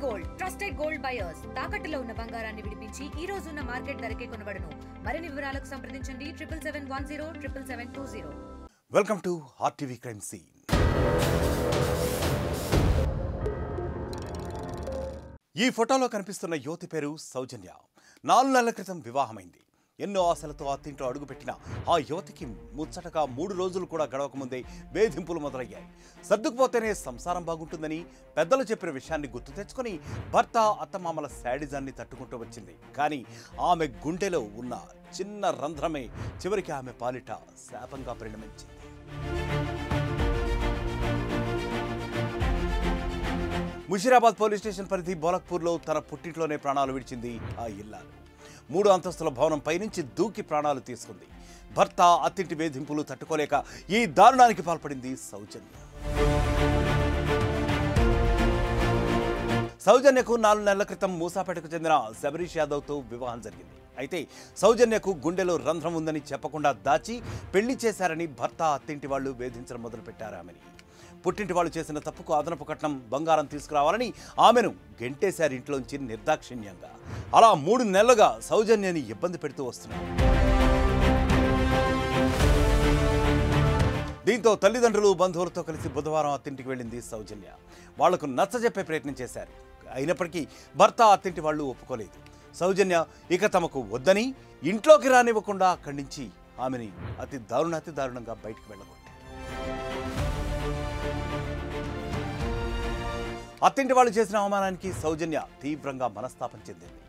Gold trusted gold buyers తాకట్టులో ఉన్న బంగారాన్ని విడిపించి ఈ రోజు ఉన్న మార్కెట్ ధరకే కొనబడును. మరిన్ని వివరాలకు సంప్రదించండి 7710 welcome to RTV crime scene. ఈ ఫోటోలో కనిపిస్తున్న యువతి పేరు సౌజన్య. 4 నెలల క్రితం వివాహమైంది. ఎన్నో ఆశలతో అత్తింట్లో అడుగుపెట్టిన ఆ యువతికి ముచ్చటగా 3 రోజులు కూడా గడవకముందే వేధింపులు మొదలయ్యాయి. సర్దుకుపోతేనే సంసారం బాగుంటుందని పెద్దలు చెప్పిన విషయాన్ని గుర్తు తెచ్చుకొని భర్త అత్తమామల శాడిజాన్ని తట్టుకుంటూ వచ్చింది. కానీ ఆమె గుండెలో ఉన్న చిన్న రంధ్రమే చివరికి ఆమె పాలిట శాపంగా పరిణమించింది. ముషీరాబాద్ పోలీస్ స్టేషన్ పరిధి బోలక్పూర్లో తన పుట్టింట్లోనే ప్రాణాలు విడిచింది ఆ ఇల్లాలు. 3 అంతస్తుల భవనం పైనుంచి దూకి ప్రాణాలు తీసుకుంది. భర్త అత్తింటి వేధింపులు తట్టుకోలేక ఈ దారుణానికి పాల్పడింది సౌజన్య. సౌజన్యకు 4 నెలల క్రితం మూసాపేటకు చెందిన శబరీష్ యాదవ్తో వివాహం జరిగింది. అయితే సౌజన్యకు గుండెలో రంధ్రం ఉందని చెప్పకుండా దాచి పెళ్లి చేశారని భర్త అత్తింటి వాళ్ళు వేధించడం మొదలుపెట్టారు ఆమెని. పుట్టింటి వాళ్ళు చేసిన తప్పుకు అదనపు కట్నం బంగారం తీసుకురావాలని ఆమెను గెంటేశారు ఇంట్లోంచి నిర్దాక్షిణ్యంగా. అలా 3 నెలలుగా సౌజన్యని ఇబ్బంది పెడుతూ వస్తున్నారు. దీంతో తల్లిదండ్రులు బంధువులతో కలిసి బుధవారం అత్తింటికి వెళ్ళింది సౌజన్య. వాళ్లకు నచ్చజెప్పే ప్రయత్నం చేశారు. అయినప్పటికీ భర్త అత్తింటి వాళ్ళు ఒప్పుకోలేదు. సౌజన్య ఇక తమకు వద్దని ఇంట్లోకి రానివ్వకుండా అక్కడి నుంచి ఆమెని అతి దారుణంగా బయటకు వెళ్ళగొట్టారు. అత్తింటి వాళ్ళు చేసిన అవమానానికి సౌజన్య తీవ్రంగా మనస్తాపం చెందింది.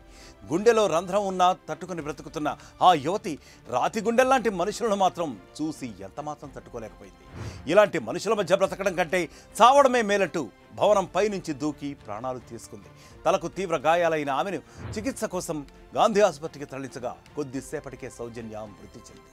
గుండెలో రంధ్రం ఉన్నా తట్టుకుని బ్రతుకుతున్న ఆ యువతి రాతి గుండెల్లాంటి మనుషులను మాత్రం చూసి ఎంతమాత్రం తట్టుకోలేకపోయింది. ఇలాంటి మనుషుల మధ్య బ్రతకడం కంటే చావడమే మేలట్టు భవనం పైనుంచి దూకి ప్రాణాలు తీసుకుంది. తలకు తీవ్ర గాయాలైన ఆమెను చికిత్స కోసం గాంధీ ఆసుపత్రికి తరలించగా కొద్దిసేపటికే సౌజన్య మృతి చెందింది.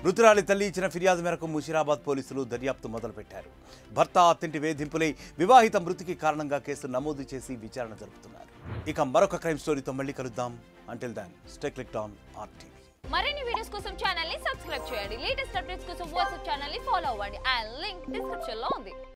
మృతురాలి తల్లి ఇచ్చిన ఫిర్యాదు మేరకు ముషీరాబాద్ పోలీసులు దర్యాప్తు మొదలుపెట్టారు. భర్త అత్తింటి వేధింపులై వివాహిత మృతికి కారణంగా కేసు నమోదు చేసి విచారణ జరుపుతున్నారు. ఇక మరొక క్రైమ్ స్టోరీతో మళ్ళీ కలుద్దాం. Until then stay clicked on RTV. మరిన్ని వీడియోస్ కోసం ఛానల్ ని సబ్స్క్రైబ్ చేయండి. లేటెస్ట్ అప్డేట్స్ కోసం వాట్సాప్ ఛానల్ ని ఫాలో అవ్వండి. ఆ లింక్ డిస్క్రిప్షన్ లో ఉంది.